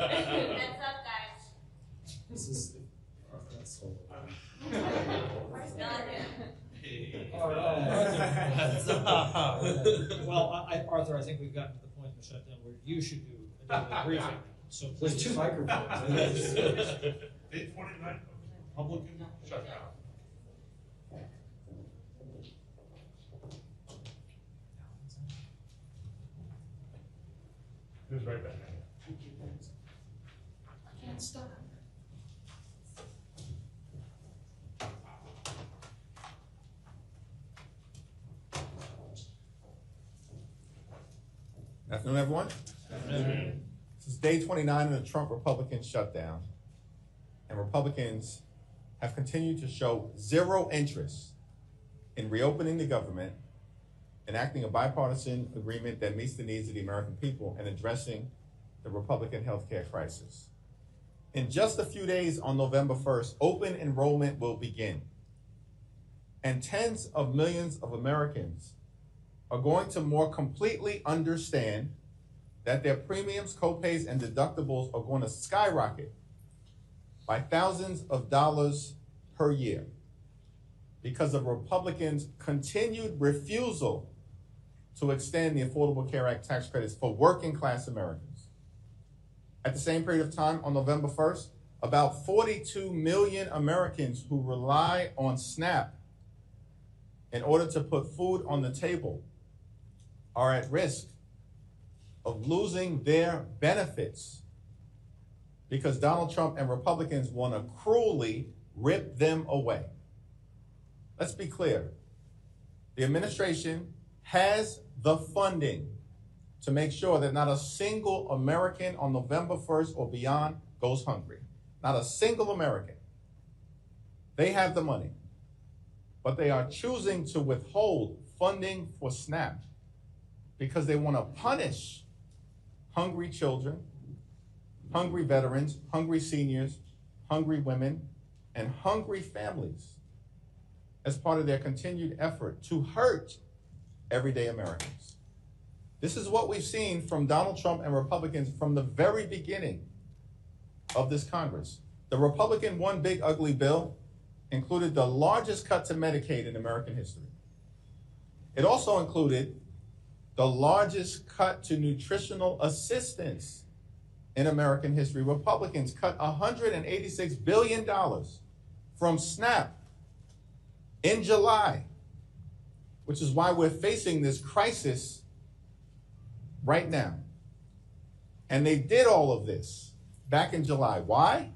Heads up, guys. This is that's so. Where's Milligan? All right. Well, Arthur, I think we've gotten to the point in the shutdown where you should do a daily briefing. So There's please. 2 microphones. 829, Republican shutdown. Who's right back? I can't stop. Good afternoon, everyone. This is day 29 of the Trump Republican shutdown, and Republicans have continued to show zero interest in reopening the government, enacting a bipartisan agreement that meets the needs of the American people, and addressing the Republican healthcare crisis. In just a few days on November 1st, open enrollment will begin, and tens of millions of Americans are going to more completely understand that their premiums, copays, and deductibles are going to skyrocket by thousands of dollars per year because of Republicans' continued refusal to extend the Affordable Care Act tax credits for working class Americans. At the same period of time, on November 1st, about 42 million Americans who rely on SNAP in order to put food on the table are at risk of losing their benefits because Donald Trump and Republicans want to cruelly rip them away. Let's be clear. The administration has the funding to make sure that not a single American on November 1st or beyond goes hungry. Not a single American. They have the money, but they are choosing to withhold funding for SNAP because they want to punish hungry children, hungry veterans, hungry seniors, hungry women, and hungry families as part of their continued effort to hurt everyday Americans. This is what we've seen from Donald Trump and Republicans from the very beginning of this Congress. The Republican One Big Ugly Bill included the largest cut to Medicaid in American history. It also included the largest cut to nutritional assistance in American history. Republicans cut $186 billion from SNAP in July, which is why we're facing this crisis right now. And they did all of this back in July. Why?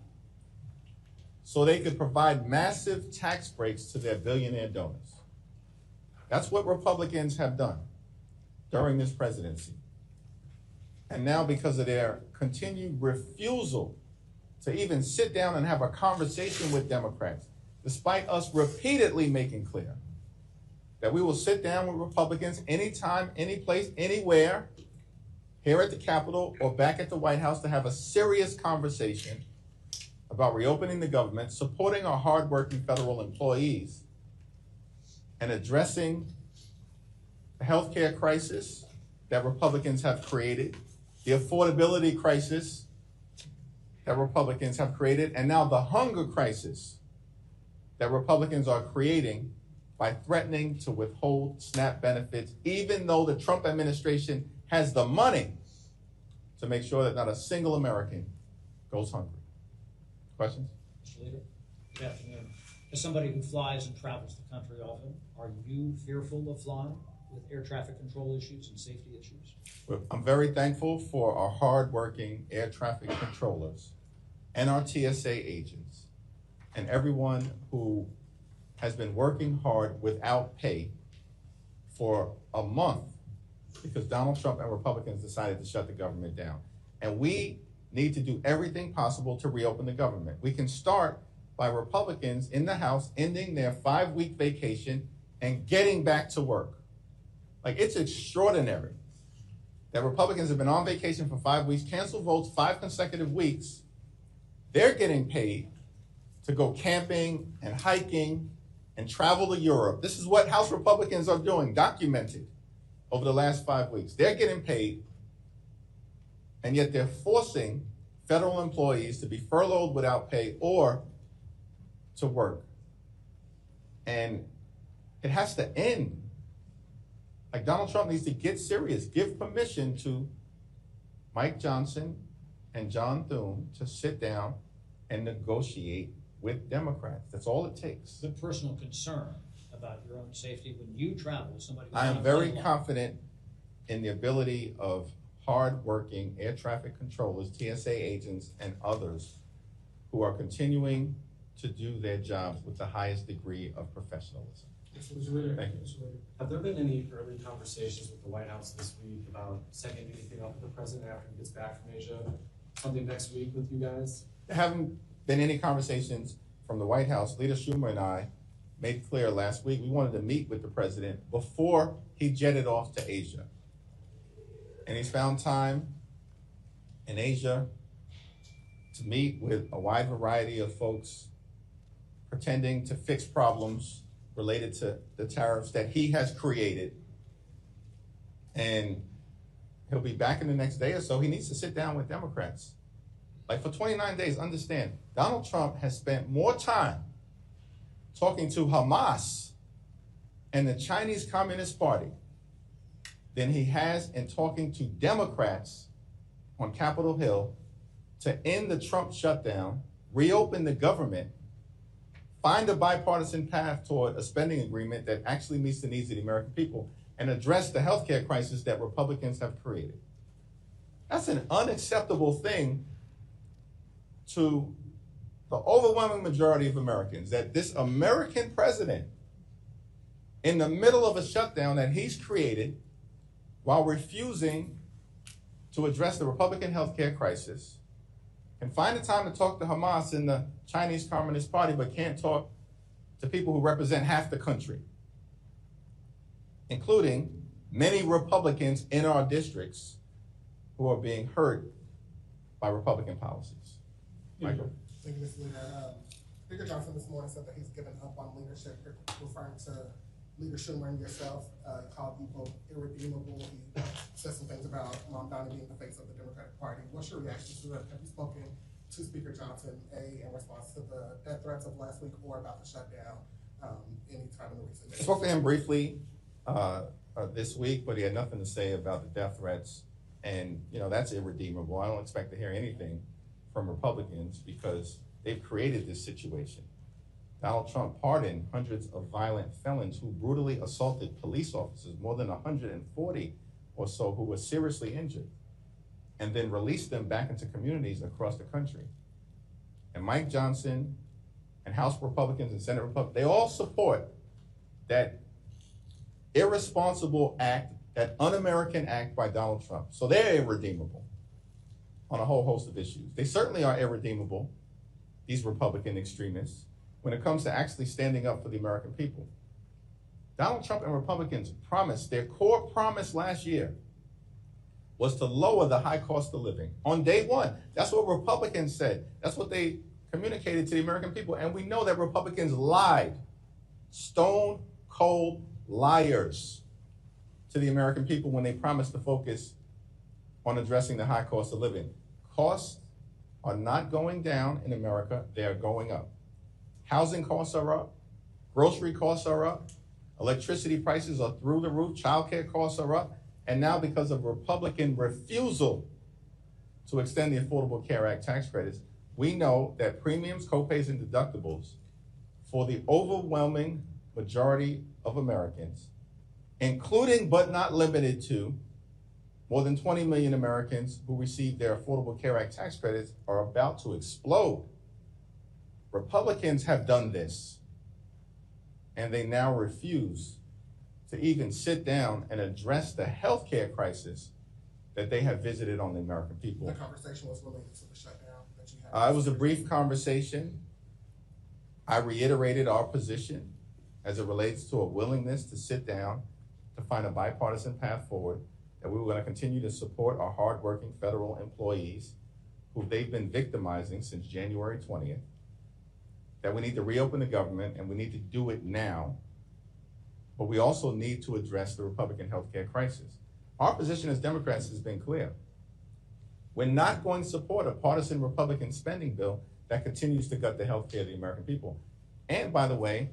So they could provide massive tax breaks to their billionaire donors. That's what Republicans have done during this presidency. And now, because of their continued refusal to even sit down and have a conversation with Democrats, despite us repeatedly making clear that we will sit down with Republicans anytime, any place, anywhere, here at the Capitol or back at the White House to have a serious conversation about reopening the government, supporting our hardworking federal employees, and addressing the healthcare crisis that Republicans have created, the affordability crisis that Republicans have created, and now the hunger crisis that Republicans are creating by threatening to withhold SNAP benefits, even though the Trump administration has the money to make sure that not a single American goes hungry. Questions? Mr. Leader, good afternoon. As somebody who flies and travels the country often, are you fearful of flying with air traffic control issues and safety issues? Well, I'm very thankful for our hardworking air traffic controllers and our TSA agents and everyone who has been working hard without pay for a month because Donald Trump and Republicans decided to shut the government down. And we need to do everything possible to reopen the government. We can start by Republicans in the House ending their 5-week vacation and getting back to work. Like, it's extraordinary that Republicans have been on vacation for 5 weeks, canceled votes 5 consecutive weeks. They're getting paid to go camping and hiking and travel to Europe. This is what House Republicans are doing, documented over the last 5 weeks. They're getting paid, and yet they're forcing federal employees to be furloughed without pay or to work. And it has to end. Like, Donald Trump needs to get serious, give permission to Mike Johnson and John Thune to sit down and negotiate with Democrats. That's all it takes. The personal concern about your own safety when you travel, somebody. I am very confident in the ability of hard-working air traffic controllers, TSA agents, and others who are continuing to do their jobs with the highest degree of professionalism. Mr. Leader, Thank you. Mr. Leader, have there been any early conversations with the White House this week about setting anything up with the president after he gets back from Asia? Something next week with you guys? There haven't been any conversations from the White House. Leader Schumer and I made clear last week we wanted to meet with the president before he jetted off to Asia. And he's found time in Asia to meet with a wide variety of folks pretending to fix problems related to the tariffs that he has created. And he'll be back in the next day or so. He needs to sit down with Democrats. Like, for 29 days, understand, Donald Trump has spent more time talking to Hamas and the Chinese Communist Party than he has in talking to Democrats on Capitol Hill to end the Trump shutdown, reopen the government, find a bipartisan path toward a spending agreement that actually meets the needs of the American people, and address the healthcare crisis that Republicans have created. That's an unacceptable thing to the overwhelming majority of Americans, that this American president, in the middle of a shutdown that he's created, while refusing to address the Republican healthcare crisis, can find the time to talk to Hamas and the Chinese Communist Party, but can't talk to people who represent half the country, including many Republicans in our districts who are being hurt by Republican policies. Michael? Thank you, Mr. Leader. Speaker Johnson this morning said that he's given up on leadership, referring to Leader Schumer and yourself. He called you both irredeemable. He said some things about Mom Donnie being the face of the Democratic Party. What's your reaction to that? Have you spoken to Speaker Johnson, in response to the death threats of last week or about the shutdown any time in the recent days? I spoke to him briefly this week, but he had nothing to say about the death threats. And, you know, that's irredeemable. I don't expect to hear anything from Republicans because they've created this situation. Donald Trump pardoned hundreds of violent felons who brutally assaulted police officers, more than 140 or so who were seriously injured, and then released them back into communities across the country. And Mike Johnson and House Republicans and Senate Republicans, they all support that irresponsible act, that un-American act by Donald Trump. So they're irredeemable on a whole host of issues. They certainly are irredeemable, these Republican extremists, when it comes to actually standing up for the American people. Donald Trump and Republicans promised, their core promise last year was to lower the high cost of living on day one. That's what Republicans said. That's what they communicated to the American people. And we know that Republicans lied, stone cold liars, to the American people when they promised to focus on addressing the high cost of living. Costs are not going down in America, they are going up. Housing costs are up, grocery costs are up, electricity prices are through the roof, childcare costs are up, and now because of Republican refusal to extend the Affordable Care Act tax credits, we know that premiums, copays, and deductibles for the overwhelming majority of Americans, including but not limited to more than 20 million Americans who receive their Affordable Care Act tax credits, are about to explode. Republicans have done this, and they now refuse to even sit down and address the healthcare crisis that they have visited on the American people. The conversation was related to the shutdown that you had. It was a brief conversation. I reiterated our position as it relates to a willingness to sit down to find a bipartisan path forward, that we were going to continue to support our hardworking federal employees who they've been victimizing since January 20th, that we need to reopen the government and we need to do it now, but we also need to address the Republican healthcare crisis. Our position as Democrats has been clear. We're not going to support a partisan Republican spending bill that continues to gut the health care of the American people. And by the way,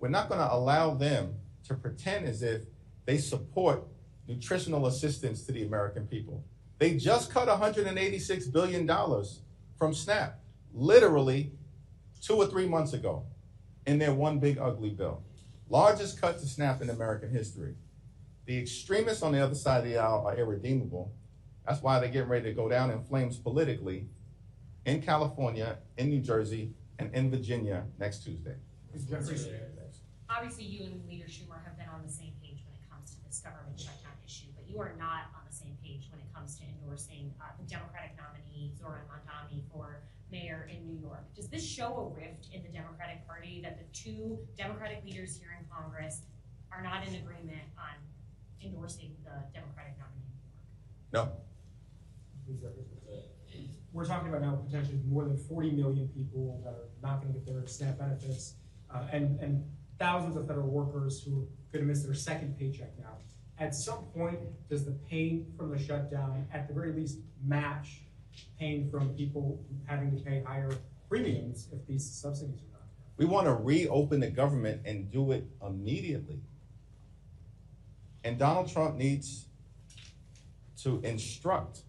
we're not going to allow them to pretend as if they support nutritional assistance to the American people. They just cut $186 billion from SNAP, literally 2 or 3 months ago, in their one big ugly bill. Largest cut to SNAP in American history. The extremists on the other side of the aisle are irredeemable. That's why they're getting ready to go down in flames politically in California, in New Jersey, and in Virginia next Tuesday. Obviously, you and Leader Schumer have been on the same page when it comes to this government shutdown issue, but you are not on the same page when it comes to endorsing the Democratic nominee, Zoran Mondani, for mayor in New York. Does this show a rift in the Democratic Party that the two Democratic leaders here in Congress are not in agreement on endorsing the Democratic nominee in New York? No. We're talking about now potentially more than 40 million people that are not going to get their SNAP benefits, and thousands of federal workers who are going to miss their second paycheck now. At some point, does the pain from the shutdown, at the very least, match pain from people having to pay higher premiums if these subsidies are not there? We want to reopen the government and do it immediately. And Donald Trump needs to instruct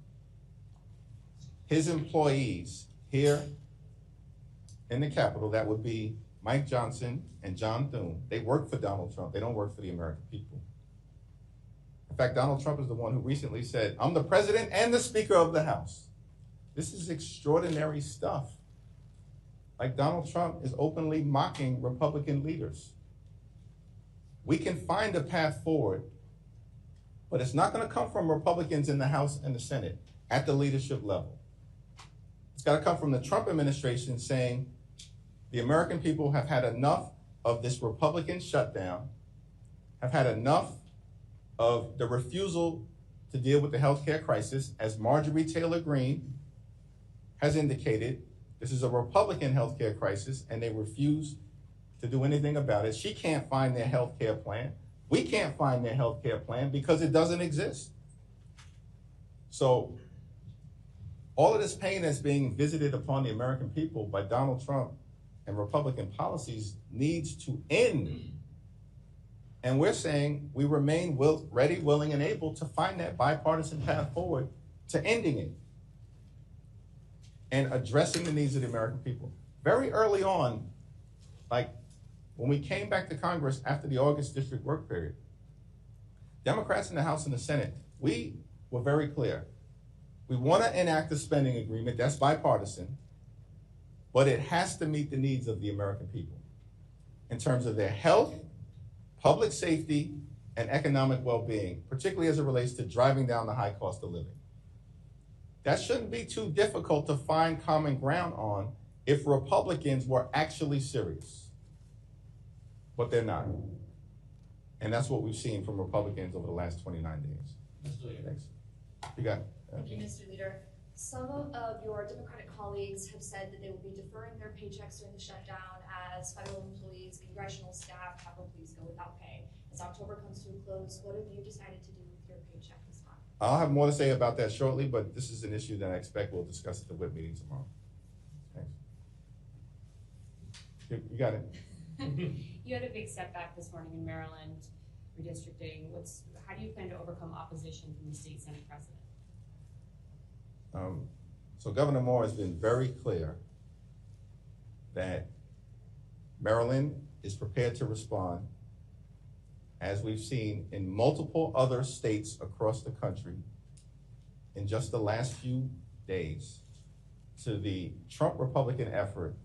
his employees here in the Capitol, that would be Mike Johnson and John Thune. They work for Donald Trump. They don't work for the American people. In fact, Donald Trump is the one who recently said, "I'm the president and the Speaker of the House." This is extraordinary stuff. Like, Donald Trump is openly mocking Republican leaders. We can find a path forward, but it's not going to come from Republicans in the House and the Senate at the leadership level. It's got to come from the Trump administration saying the American people have had enough of this Republican shutdown, have had enough of the refusal to deal with the healthcare crisis. As Marjorie Taylor Greene has indicated, this is a Republican healthcare crisis, and they refuse to do anything about it. She can't find their healthcare plan. We can't find their healthcare plan because it doesn't exist. So all of this pain that's being visited upon the American people by Donald Trump and Republican policies needs to end. And we're saying we remain ready, willing, and able to find that bipartisan path forward to ending it and addressing the needs of the American people. Very early on, like when we came back to Congress after the August district work period, Democrats in the House and the Senate, we were very clear. We want to enact a spending agreement that's bipartisan, but it has to meet the needs of the American people in terms of their health, public safety, and economic well-being, particularly as it relates to driving down the high cost of living. That shouldn't be too difficult to find common ground on if Republicans were actually serious, but they're not. And that's what we've seen from Republicans over the last 29 days. Thanks. You got it. Thank you, Mr. Leader. Some of your Democratic colleagues have said that they will be deferring their paychecks during the shutdown as federal employees, congressional staff, Capitol Police go without pay. As October comes to a close, what have you decided to do with your paycheck this month? I'll have more to say about that shortly, but this is an issue that I expect we'll discuss at the WIP meeting tomorrow. Thanks. You got it. You had a big setback this morning in Maryland, redistricting. How do you plan to overcome opposition from the state Senate president? So Governor Moore has been very clear that Maryland is prepared to respond, as we've seen in multiple other states across the country in just the last few days, to the Trump Republican effort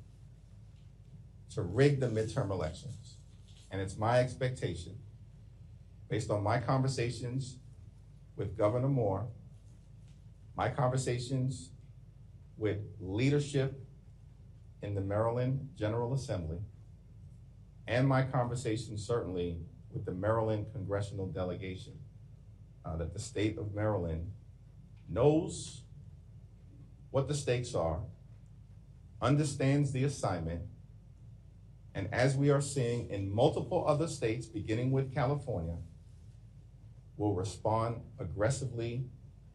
to rig the midterm elections. And it's my expectation, based on my conversations with Governor Moore, my conversations with leadership in the Maryland General Assembly, and my conversations certainly with the Maryland congressional delegation, that the state of Maryland knows what the stakes are, understands the assignment, and as we are seeing in multiple other states, beginning with California, will respond aggressively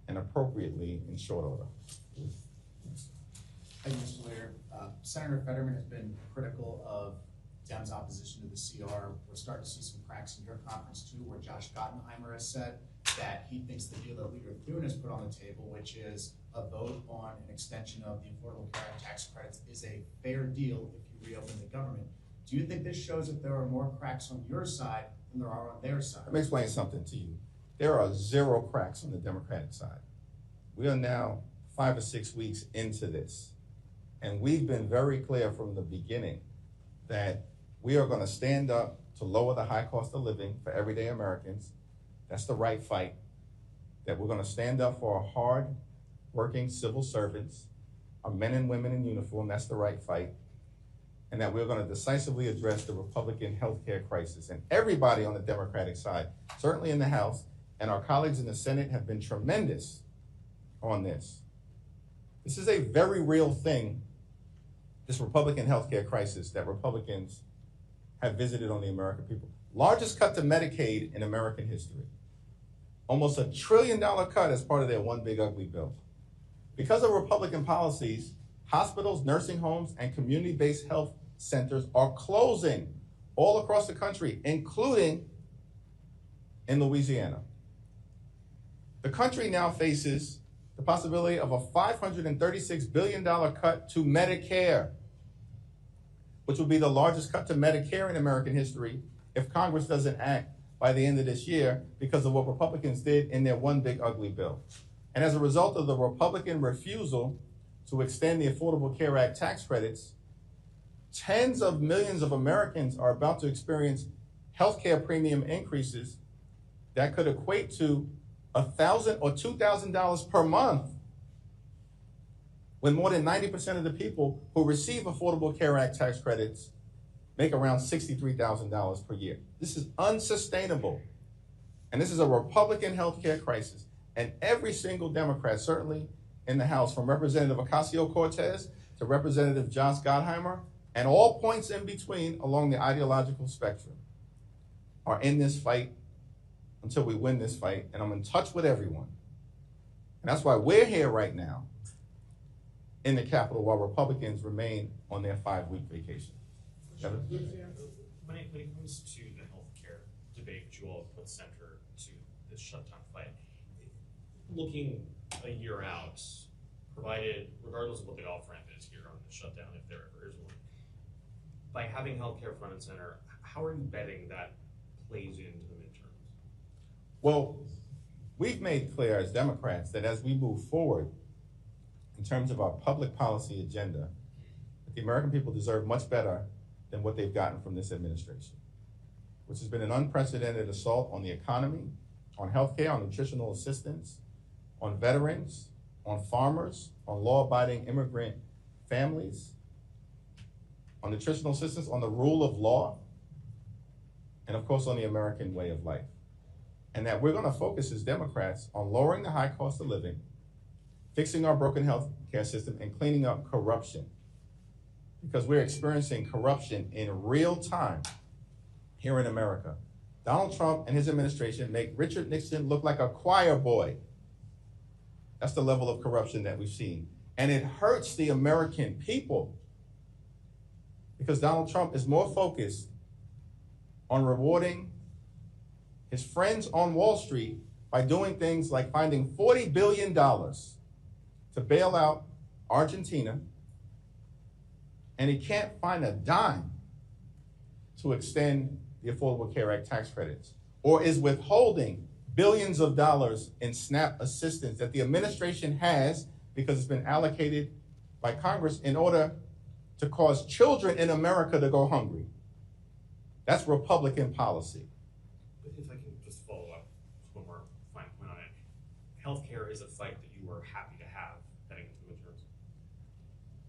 and appropriately in short order. Thank you, Mr. Leader. Senator Fetterman has been critical of Dems' opposition to the CR. We're starting to see some cracks in your conference too, where Josh Gottenheimer has said that he thinks the deal that Leader Thune has put on the table, which is a vote on an extension of the Affordable Care Act tax credits, is a fair deal if you reopen the government. Do you think this shows that there are more cracks on your side than there are on their side? Let me explain something to you. There are zero cracks on the Democratic side. We are now 5 or 6 weeks into this. And we've been very clear from the beginning that we are going to stand up to lower the high cost of living for everyday Americans. That's the right fight. That we're going to stand up for our hard-working civil servants, our men and women in uniform. That's the right fight. And that we're going to decisively address the Republican healthcare crisis. And everybody on the Democratic side, certainly in the House, and our colleagues in the Senate have been tremendous on this. This is a very real thing, this Republican healthcare crisis that Republicans have visited on the American people. Largest cut to Medicaid in American history. Almost $1 trillion cut as part of their one big ugly bill. Because of Republican policies, hospitals, nursing homes, and community-based health centers are closing all across the country, including in Louisiana. The country now faces the possibility of a $536 billion cut to Medicare, which will be the largest cut to Medicare in American history if Congress doesn't act by the end of this year because of what Republicans did in their one big ugly bill. And as a result of the Republican refusal to extend the Affordable Care Act tax credits, tens of millions of Americans are about to experience healthcare premium increases that could equate to $1,000 or $2,000 per month, when more than 90% of the people who receive Affordable Care Act tax credits make around $63,000 per year. This is unsustainable. And this is a Republican healthcare crisis. And every single Democrat, certainly in the House, from Representative Ocasio-Cortez to Representative Josh Gottheimer, and all points in between along the ideological spectrum, are in this fight until we win this fight. And I'm in touch with everyone. And that's why we're here right now in the Capitol while Republicans remain on their 5-week vacation. Kevin? When it comes to the healthcare debate, which you all have put center to this shutdown fight, looking a year out, provided, regardless of what the off-ramp is here on the shutdown, if there ever is one, by having healthcare front and center, how are you betting that plays into the midterms? Well, we've made clear as Democrats that as we move forward in terms of our public policy agenda, that the American people deserve much better than what they've gotten from this administration, which has been an unprecedented assault on the economy, on healthcare, on nutritional assistance, on veterans, on farmers, on law-abiding immigrant families, on nutritional assistance, on the rule of law, and of course on the American way of life. And that we're going to focus as Democrats on lowering the high cost of living, fixing our broken health care system, and cleaning up corruption. Because we're experiencing corruption in real time here in America. Donald Trump and his administration make Richard Nixon look like a choir boy. That's the level of corruption that we've seen. And it hurts the American people because Donald Trump is more focused on rewarding his friends on Wall Street by doing things like finding $40 billion to bail out Argentina, and he can't find a dime to extend the Affordable Care Act tax credits, or is withholding billions of dollars in SNAP assistance that the administration has because it's been allocated by Congress in order to cause children in America to go hungry. That's Republican policy. But if I can just follow up, just one more fine point on it. Healthcare is a fight that you are happy to have heading into the midterms.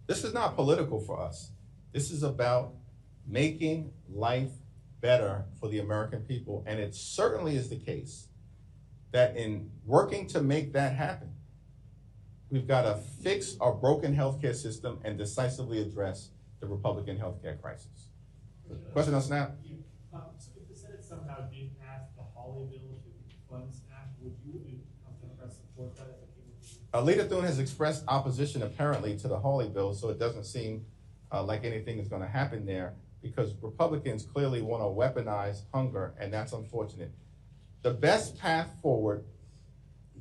This is not political for us. This is about making life better for the American people. And it certainly is the case that in working to make that happen, we've got to fix our broken healthcare system and decisively address the Republican healthcare crisis. Question on SNAP? So if the Senate somehow did pass the Hawley bill to fund SNAP, would you, as Democrats, support that as a Leader Thune has expressed opposition apparently to the Hawley bill, so it doesn't seem like anything is going to happen there because Republicans clearly want to weaponize hunger, and that's unfortunate. The best path forward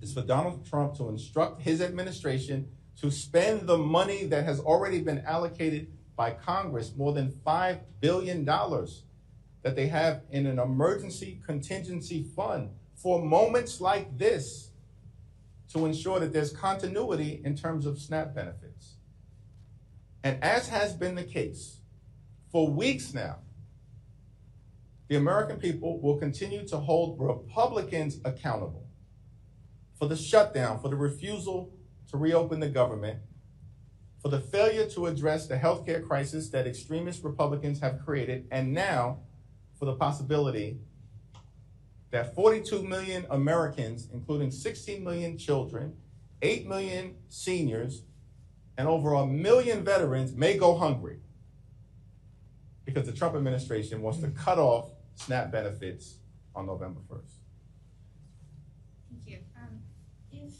is for Donald Trump to instruct his administration to spend the money that has already been allocated by Congress, more than $5 billion that they have in an emergency contingency fund for moments like this, to ensure that there's continuity in terms of SNAP benefits. And as has been the case for weeks now, the American people will continue to hold Republicans accountable for the shutdown, for the refusal to reopen the government, for the failure to address the healthcare crisis that extremist Republicans have created, and now for the possibility that 42 million Americans, including 16 million children, 8 million seniors, and over 1 million veterans may go hungry because the Trump administration wants to cut off SNAP benefits on November 1st. Thank you. If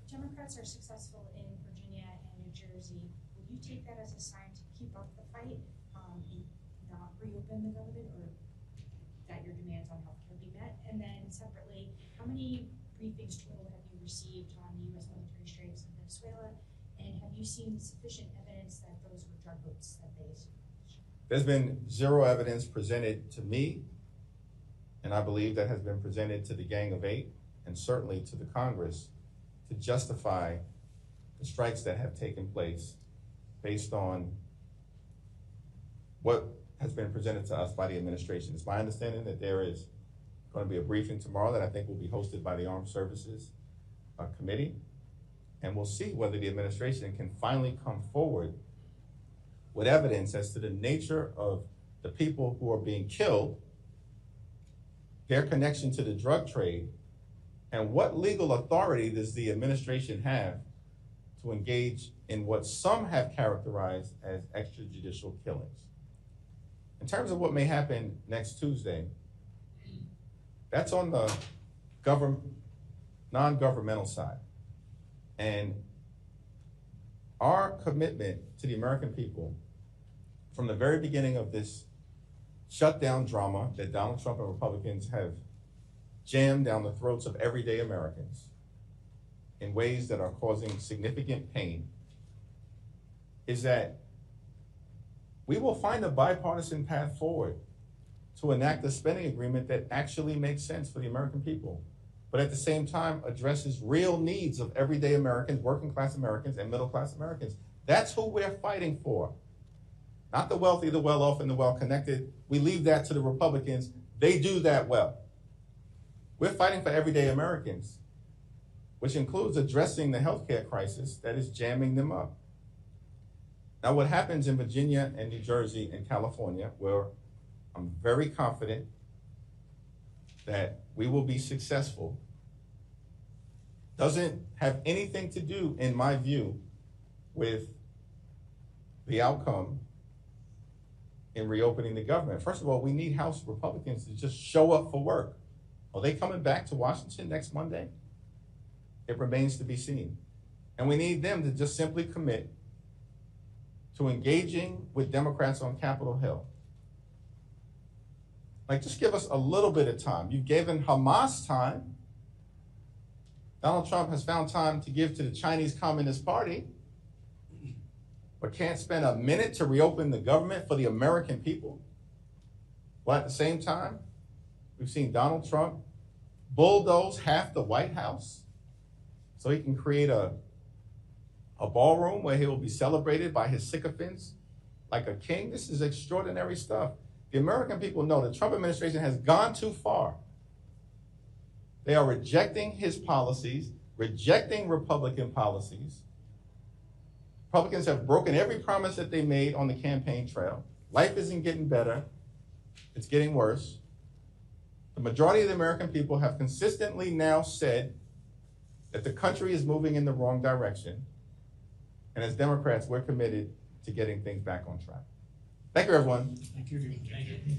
Democrats are successful in Virginia and New Jersey, will you take that as a sign to keep up the fight, and not reopen the government, or that your demands on healthcare be met? And then separately, how many briefings total have you received on the U.S. military strikes in Venezuela? And have you seen sufficient evidence that those were drug votes that they established? There's been zero evidence presented to me, and I believe that has been presented to the Gang of Eight and certainly to the Congress to justify the strikes that have taken place based on what has been presented to us by the administration. It's my understanding that there is going to be a briefing tomorrow that I think will be hosted by the Armed Services Committee, and we'll see whether the administration can finally come forward with evidence as to the nature of the people who are being killed, their connection to the drug trade, and what legal authority does the administration have to engage in what some have characterized as extrajudicial killings. In terms of what may happen next Tuesday, that's on the non-governmental side. And our commitment to the American people from the very beginning of this shutdown drama that Donald Trump and Republicans have jammed down the throats of everyday Americans in ways that are causing significant pain is that we will find a bipartisan path forward to enact a spending agreement that actually makes sense for the American people, but at the same time addresses real needs of everyday Americans, working class Americans, and middle class Americans. That's who we're fighting for. Not the wealthy, the well-off, and the well-connected. We leave that to the Republicans. They do that well. We're fighting for everyday Americans, which includes addressing the healthcare crisis that is jamming them up. Now, what happens in Virginia and New Jersey and California, where I'm very confident that we will be successful, doesn't have anything to do, in my view, with the outcome in reopening the government. First of all, we need House Republicans to just show up for work. Are they coming back to Washington next Monday? It remains to be seen. And we need them to just simply commit to engaging with Democrats on Capitol Hill. Like, just give us a little bit of time. You've given Hamas time. Donald Trump has found time to give to the Chinese Communist Party, but can't spend a minute to reopen the government for the American people. Well, at the same time, we've seen Donald Trump bulldoze half the White House so he can create a ballroom where he will be celebrated by his sycophants like a king. This is extraordinary stuff. The American people know the Trump administration has gone too far. They are rejecting his policies, rejecting Republican policies. Republicans have broken every promise that they made on the campaign trail. Life isn't getting better. It's getting worse. The majority of the American people have consistently now said that the country is moving in the wrong direction. And as Democrats, we're committed to getting things back on track. Thank you, everyone. Thank you. Thank you. Yeah.